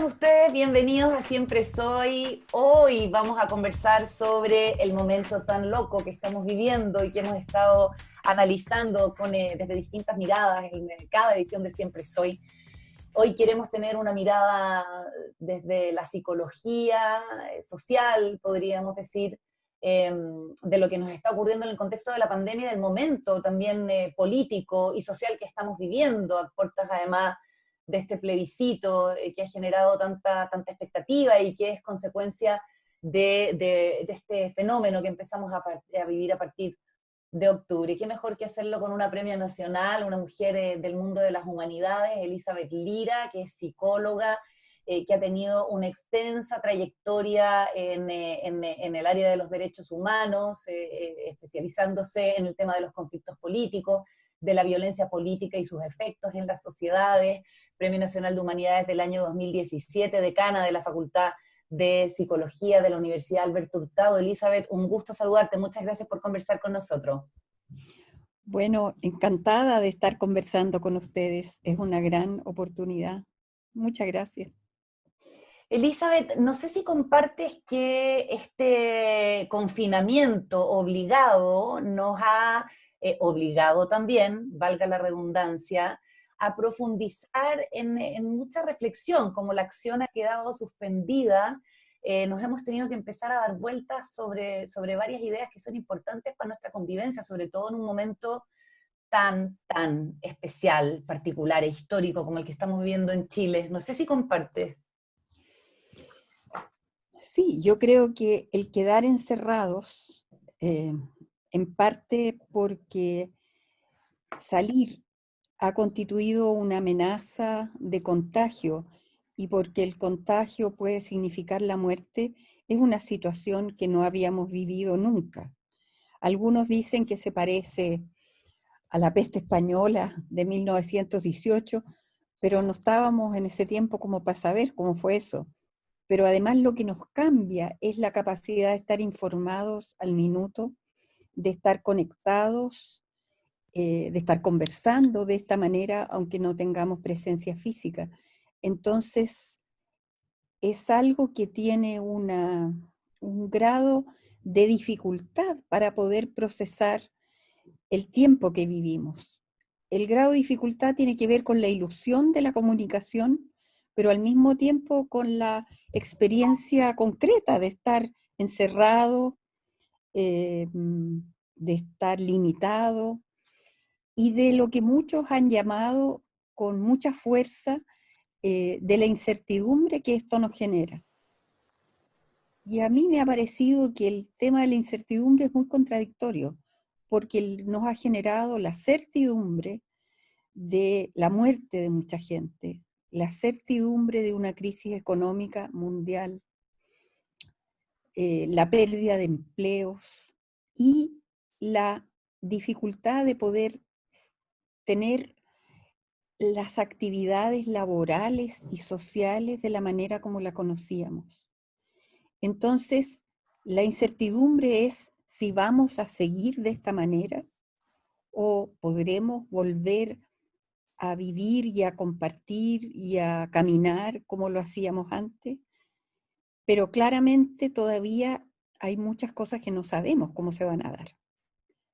ustedes? Bienvenidos a Siempre Soy. Hoy vamos a conversar sobre el momento tan loco que estamos viviendo y que hemos estado analizando desde distintas miradas en cada edición de Siempre Soy. Hoy queremos tener una mirada desde la psicología social, podríamos decir, de lo que nos está ocurriendo en el contexto de la pandemia y del momento también político y social que estamos viviendo, a puertas además de este plebiscito que ha generado tanta expectativa y que es consecuencia de este fenómeno que empezamos a vivir a partir de octubre. Y qué mejor que hacerlo con una premio nacional, una mujer del mundo de las humanidades, Elizabeth Lira, que es psicóloga, que ha tenido una extensa trayectoria en el área de los derechos humanos, especializándose en el tema de los conflictos políticos, de la violencia política y sus efectos en las sociedades, Premio Nacional de Humanidades del año 2017, decana de la Facultad de Psicología de la Universidad Alberto Hurtado. Elizabeth, un gusto saludarte, muchas gracias por conversar con nosotros. Bueno, encantada de estar conversando con ustedes, es una gran oportunidad. Muchas gracias. Elizabeth, no sé si compartes que este confinamiento obligado nos ha obligado también, valga la redundancia, a profundizar en mucha reflexión, como la acción ha quedado suspendida. Nos hemos tenido que empezar a dar vueltas sobre varias ideas que son importantes para nuestra convivencia, sobre todo en un momento tan especial, particular e histórico como el que estamos viviendo en Chile. No sé si compartes. Sí, yo creo que el quedar encerrados, en parte porque salir ha constituido una amenaza de contagio y porque el contagio puede significar la muerte, es una situación que no habíamos vivido nunca. Algunos dicen que se parece a la peste española de 1918, pero no estábamos en ese tiempo como para saber cómo fue eso. Pero además lo que nos cambia es la capacidad de estar informados al minuto, de estar conectados, de estar conversando de esta manera, aunque no tengamos presencia física. Entonces, es algo que tiene un grado de dificultad para poder procesar el tiempo que vivimos. El grado de dificultad tiene que ver con la ilusión de la comunicación, pero al mismo tiempo con la experiencia concreta de estar encerrado, de estar limitado y de lo que muchos han llamado con mucha fuerza de la incertidumbre que esto nos genera. Y a mí me ha parecido que el tema de la incertidumbre es muy contradictorio, porque nos ha generado la certidumbre de la muerte de mucha gente, la certidumbre de una crisis económica mundial, la pérdida de empleos y la dificultad de poder tener las actividades laborales y sociales de la manera como la conocíamos. Entonces, la incertidumbre es si vamos a seguir de esta manera o podremos volver a vivir y a compartir y a caminar como lo hacíamos antes, pero claramente todavía hay muchas cosas que no sabemos cómo se van a dar,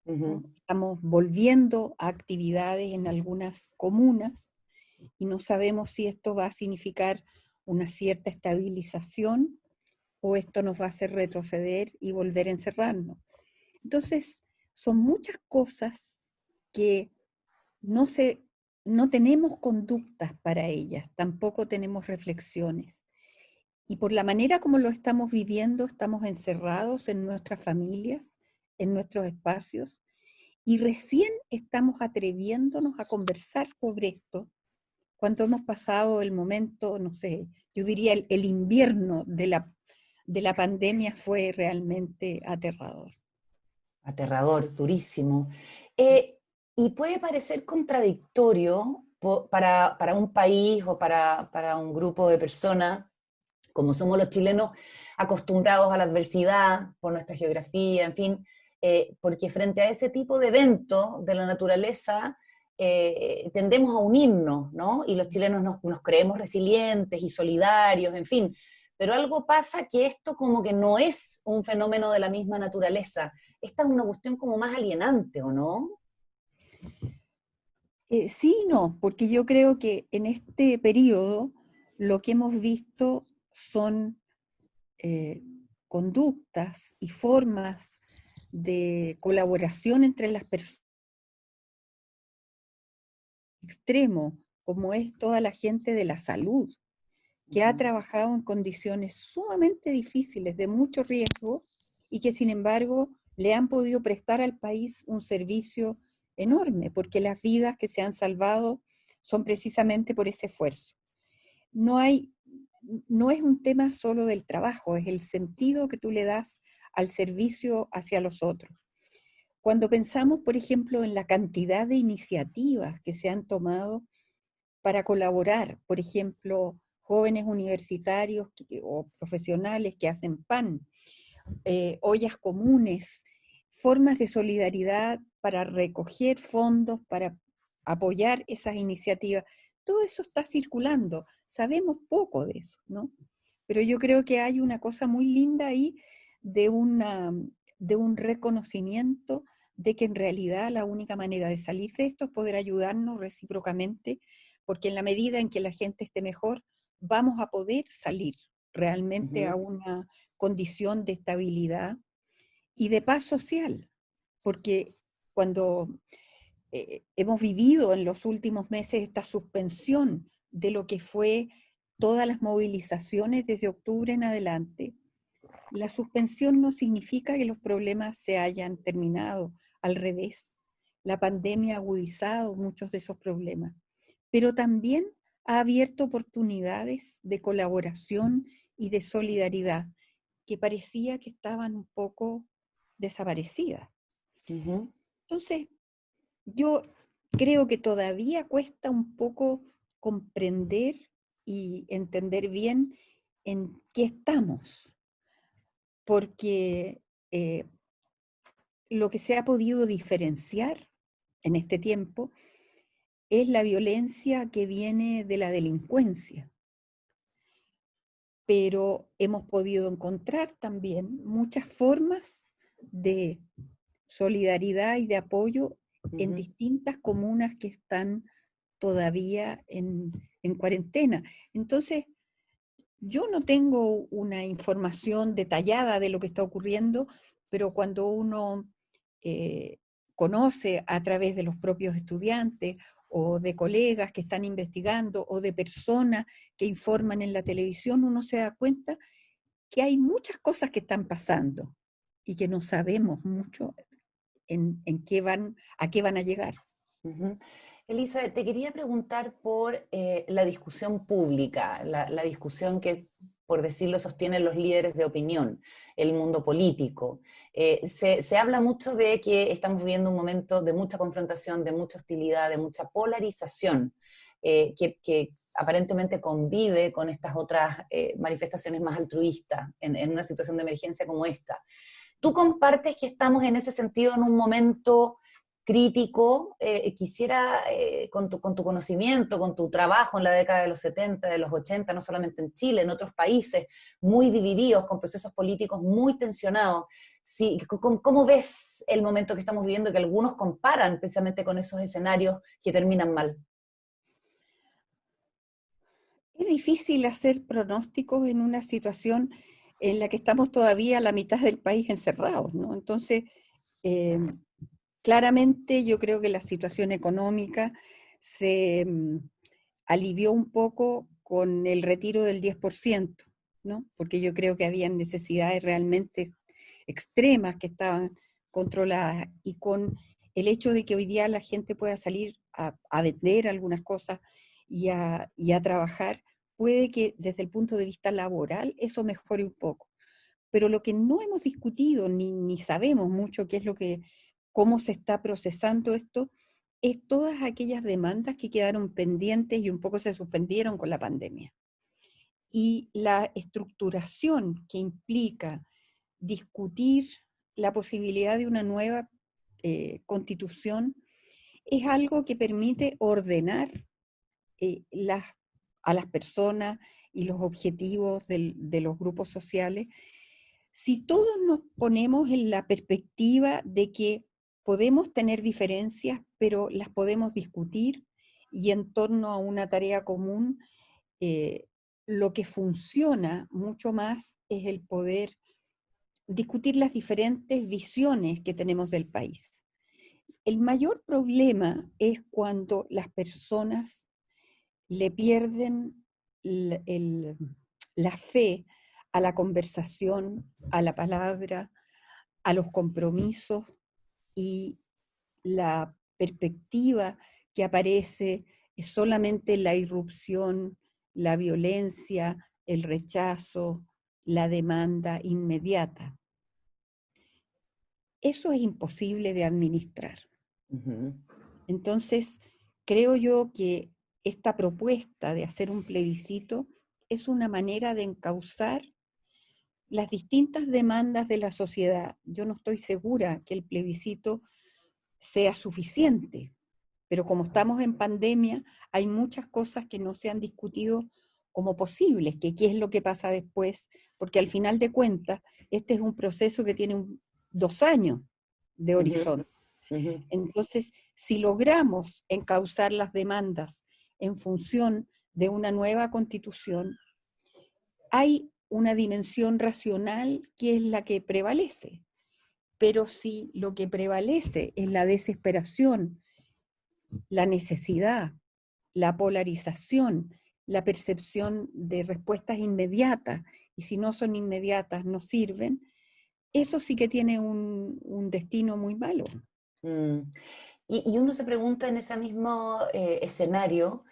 ¿no? Estamos volviendo a actividades en algunas comunas y no sabemos si esto va a significar una cierta estabilización o esto nos va a hacer retroceder y volver a encerrarnos. Entonces, son muchas cosas que no, no tenemos conductas para ellas, tampoco tenemos reflexiones. Y por la manera como lo estamos viviendo, estamos encerrados en nuestras familias, en nuestros espacios, y recién estamos atreviéndonos a conversar sobre esto cuando hemos pasado el momento, no sé, yo diría el invierno de la pandemia fue realmente aterrador. Aterrador, durísimo. Y puede parecer contradictorio para un país o para un grupo de personas, como somos los chilenos, acostumbrados a la adversidad por nuestra geografía, en fin, porque frente a ese tipo de eventos de la naturaleza, tendemos a unirnos, ¿no? Y los chilenos nos creemos resilientes y solidarios, en fin. Pero algo pasa que esto como que no es un fenómeno de la misma naturaleza. Esta es una cuestión como más alienante, ¿o no? Sí y no, porque yo creo que en este periodo lo que hemos visto son eh, conductas y formas de colaboración entre las personas extremo, como es toda la gente de la salud, que ha trabajado en condiciones sumamente difíciles, de mucho riesgo, y que sin embargo le han podido prestar al país un servicio enorme, porque las vidas que se han salvado son precisamente por ese esfuerzo. No hay, no es un tema solo del trabajo, es el sentido que tú le das al servicio hacia los otros. Cuando pensamos, por ejemplo, en la cantidad de iniciativas que se han tomado para colaborar, por ejemplo, jóvenes universitarios o profesionales que hacen pan, ollas comunes, formas de solidaridad para recoger fondos, para apoyar esas iniciativas. Todo eso está circulando. Sabemos poco de eso, ¿no? Pero yo creo que hay una cosa muy linda ahí de, de un reconocimiento de que en realidad la única manera de salir de esto es poder ayudarnos recíprocamente, porque en la medida en que la gente esté mejor, vamos a poder salir realmente a una condición de estabilidad y de paz social, porque cuando hemos vivido en los últimos meses esta suspensión de lo que fue todas las movilizaciones desde octubre en adelante, la suspensión no significa que los problemas se hayan terminado, al revés. La pandemia ha agudizado muchos de esos problemas, pero también ha abierto oportunidades de colaboración y de solidaridad que parecía que estaban un poco desaparecidas. Ujú. Entonces, yo creo que todavía cuesta un poco comprender y entender bien en qué estamos, porque eh, lo que se ha podido diferenciar en este tiempo es la violencia que viene de la delincuencia, pero hemos podido encontrar también muchas formas de solidaridad y de apoyo en distintas comunas que están todavía en cuarentena. Entonces, yo no tengo una información detallada de lo que está ocurriendo, pero cuando uno eh, conoce a través de los propios estudiantes o de colegas que están investigando o de personas que informan en la televisión, uno se da cuenta que hay muchas cosas que están pasando y que no sabemos mucho en qué van, a qué van a llegar. Ujú. Elizabeth, te quería preguntar por la discusión pública, la discusión que, por decirlo, sostienen los líderes de opinión, el mundo político. Se habla mucho de que estamos viviendo un momento de mucha confrontación, de mucha hostilidad, de mucha polarización, que aparentemente convive con estas otras manifestaciones más altruistas en una situación de emergencia como esta. ¿Tú compartes que estamos en ese sentido en un momento crítico? Quisiera, con tu conocimiento, con tu trabajo en la década de los 70, de los 80, no solamente en Chile, en otros países muy divididos, con procesos políticos muy tensionados, sí, ¿cómo ves el momento que estamos viviendo que algunos comparan precisamente con esos escenarios que terminan mal? Es difícil hacer pronósticos en una situación en la que estamos todavía a la mitad del país encerrados, ¿no? Entonces, eh, claramente yo creo que la situación económica se alivió un poco con el retiro del 10%, ¿no? Porque yo creo que habían necesidades realmente extremas que estaban controladas y con el hecho de que hoy día la gente pueda salir a vender algunas cosas y a trabajar, puede que desde el punto de vista laboral eso mejore un poco. Pero lo que no hemos discutido ni sabemos mucho qué es lo que, cómo se está procesando esto, es todas aquellas demandas que quedaron pendientes y un poco se suspendieron con la pandemia. Y la estructuración que implica discutir la posibilidad de una nueva constitución es algo que permite ordenar a las personas y los objetivos de los grupos sociales. Si todos nos ponemos en la perspectiva de que podemos tener diferencias, pero las podemos discutir y en torno a una tarea común, lo que funciona mucho más es el poder discutir las diferentes visiones que tenemos del país. El mayor problema es cuando las personas le pierden la fe a la conversación, a la palabra, a los compromisos, y la perspectiva que aparece es solamente la irrupción, la violencia, el rechazo, la demanda inmediata. Eso es imposible de administrar. Ujú. Entonces, creo yo que esta propuesta de hacer un plebiscito es una manera de encauzar las distintas demandas de la sociedad. Yo no estoy segura que el plebiscito sea suficiente, pero como estamos en pandemia, hay muchas cosas que no se han discutido como posibles, que qué es lo que pasa después, porque al final de cuentas, este es un proceso que tiene 2 años de horizonte. Ujú. Entonces, si logramos encauzar las demandas en función de una nueva constitución, hay una dimensión racional que es la que prevalece. Pero si lo que prevalece es la desesperación, la necesidad, la polarización, la percepción de respuestas inmediatas, y si no son inmediatas no sirven, eso sí que tiene un destino muy malo. Mm. Y uno se pregunta en ese mismo escenario,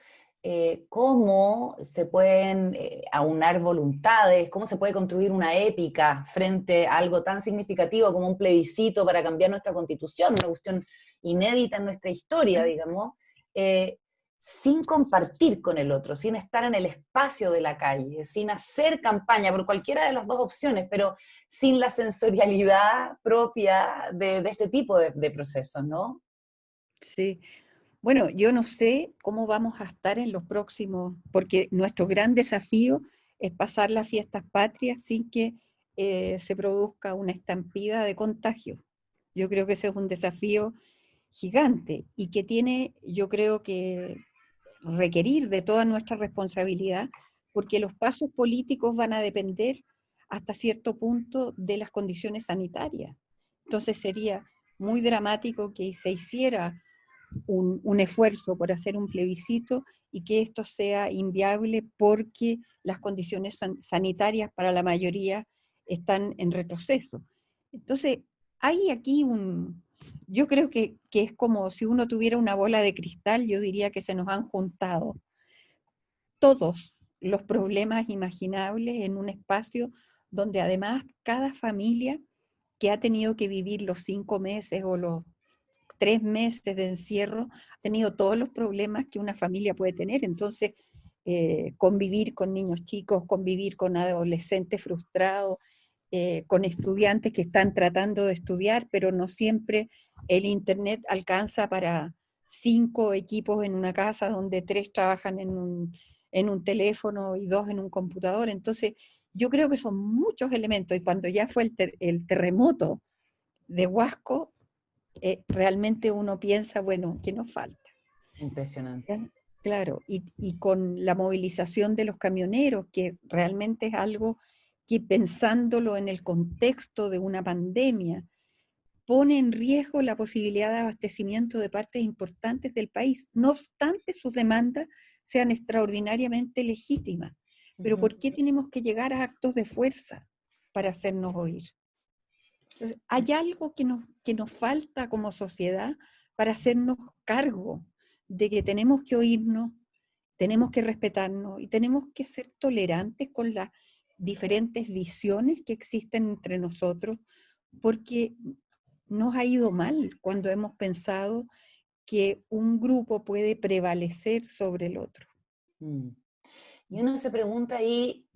cómo se pueden aunar voluntades, cómo se puede construir una épica frente a algo tan significativo como un plebiscito para cambiar nuestra constitución, una cuestión inédita en nuestra historia, digamos, eh, sin compartir con el otro, sin estar en el espacio de la calle, sin hacer campaña por cualquiera de las dos opciones, pero sin la sensorialidad propia de este tipo de procesos, ¿no? Sí. Bueno, yo no sé cómo vamos a estar en los próximos, porque nuestro gran desafío es pasar las fiestas patrias sin que se produzca una estampida de contagio. Yo creo que ese es un desafío gigante y que tiene, yo creo que requerir de toda nuestra responsabilidad, porque los pasos políticos van a depender hasta cierto punto de las condiciones sanitarias. Entonces sería muy dramático que se hiciera un esfuerzo por hacer un plebiscito y que esto sea inviable porque las condiciones sanitarias para la mayoría están en retroceso. Entonces, hay aquí yo creo que es como si uno tuviera una bola de cristal, yo diría que se nos han juntado todos los problemas imaginables en un espacio donde además cada familia que ha tenido que vivir los 5 meses o los 3 meses de encierro, ha tenido todos los problemas que una familia puede tener. Entonces, convivir con niños chicos, convivir con adolescentes frustrados, con estudiantes que están tratando de estudiar, pero no siempre el Internet alcanza para 5 equipos en una casa donde 3 trabajan en un teléfono y 2 en un computador. Entonces, yo creo que son muchos elementos y cuando ya fue el terremoto de Huasco, realmente uno piensa, bueno, ¿qué nos falta? Impresionante. ¿Ya? Claro, y con la movilización de los camioneros, que realmente es algo que pensándolo en el contexto de una pandemia, pone en riesgo la posibilidad de abastecimiento de partes importantes del país, no obstante sus demandas sean extraordinariamente legítimas. Pero ¿por qué tenemos que llegar a actos de fuerza para hacernos oír? Entonces, hay algo que nos falta como sociedad para hacernos cargo de que tenemos que oírnos, tenemos que respetarnos y tenemos que ser tolerantes con las diferentes visiones que existen entre nosotros, porque nos ha ido mal cuando hemos pensado que un grupo puede prevalecer sobre el otro. Mm. Y uno se pregunta ahí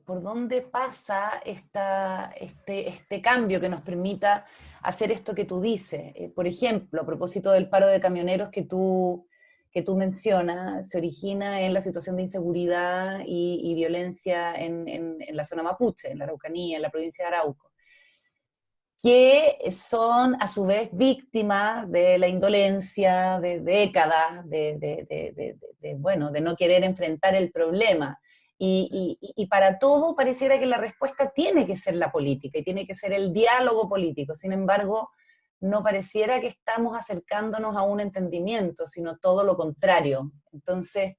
por dónde pasa este cambio que nos permita hacer esto que tú dices. Por ejemplo, a propósito del paro de camioneros que tú mencionas, se origina en la situación de inseguridad y violencia en la zona mapuche, en la Araucanía, en la provincia de Arauco, que son a su vez víctimas de la indolencia de décadas, bueno, de no querer enfrentar el problema. Y para todo pareciera que la respuesta tiene que ser la política y tiene que ser el diálogo político. Sin embargo, no pareciera que estamos acercándonos a un entendimiento, sino todo lo contrario. Entonces,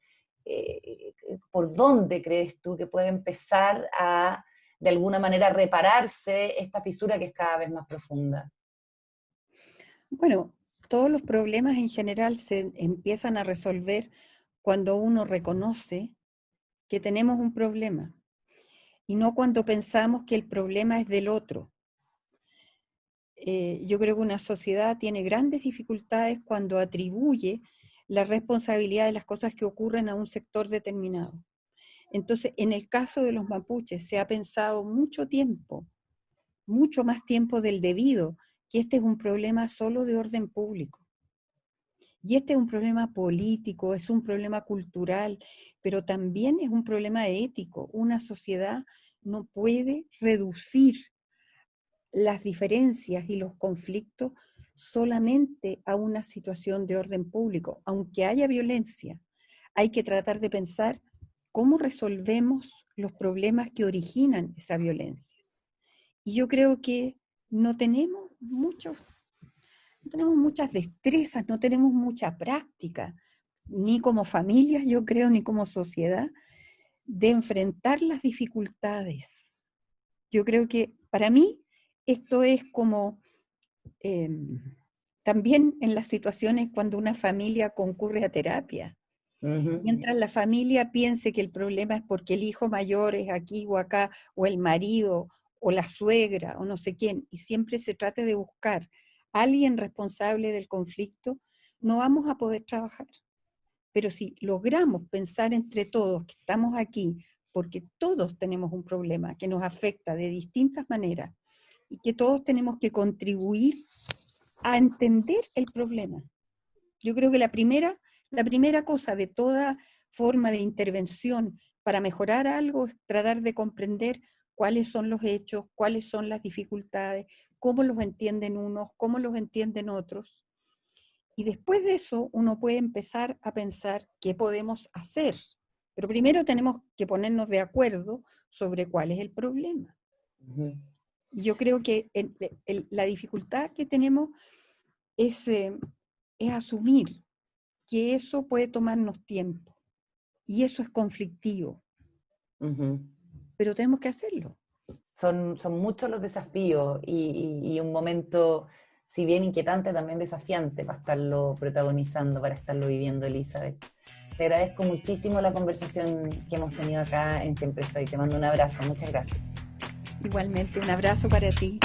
¿por dónde crees tú que puede empezar a, de alguna manera, repararse esta fisura que es cada vez más profunda? Bueno, todos los problemas en general se empiezan a resolver cuando uno reconoce que tenemos un problema y no cuando pensamos que el problema es del otro. Yo creo que una sociedad tiene grandes dificultades cuando atribuye la responsabilidad de las cosas que ocurren a un sector determinado. Entonces, en el caso de los mapuches se ha pensado mucho tiempo, mucho más tiempo del debido, que este es un problema solo de orden público. Y este es un problema político, es un problema cultural, pero también es un problema ético. Una sociedad no puede reducir las diferencias y los conflictos solamente a una situación de orden público. Aunque haya violencia, hay que tratar de pensar cómo resolvemos los problemas que originan esa violencia. Y yo creo que no tenemos muchas destrezas, no tenemos mucha práctica, ni como familias, yo creo, ni como sociedad, de enfrentar las dificultades. Yo creo que para mí esto es como también en las situaciones cuando una familia concurre a terapia. Mientras la familia piense que el problema es porque el hijo mayor es aquí o acá, o el marido, o la suegra, o no sé quién, y siempre se trate de buscar a alguien responsable del conflicto, no vamos a poder trabajar. Pero si logramos pensar entre todos que estamos aquí porque todos tenemos un problema que nos afecta de distintas maneras y que todos tenemos que contribuir a entender el problema. Yo creo que la primera cosa de toda forma de intervención para mejorar algo es tratar de comprender cuáles son los hechos, cuáles son las dificultades, cómo los entienden unos, cómo los entienden otros. Y después de eso uno puede empezar a pensar qué podemos hacer. Pero primero tenemos que ponernos de acuerdo sobre cuál es el problema. Y yo creo que la dificultad que tenemos es asumir que eso puede tomarnos tiempo. Y eso es conflictivo. Pero tenemos que hacerlo. Son muchos los desafíos y un momento, si bien inquietante, también desafiante para estarlo protagonizando, para estarlo viviendo, Elizabeth. Te agradezco muchísimo la conversación que hemos tenido acá en Siempre Soy. Te mando un abrazo, muchas gracias. Igualmente, un abrazo para ti.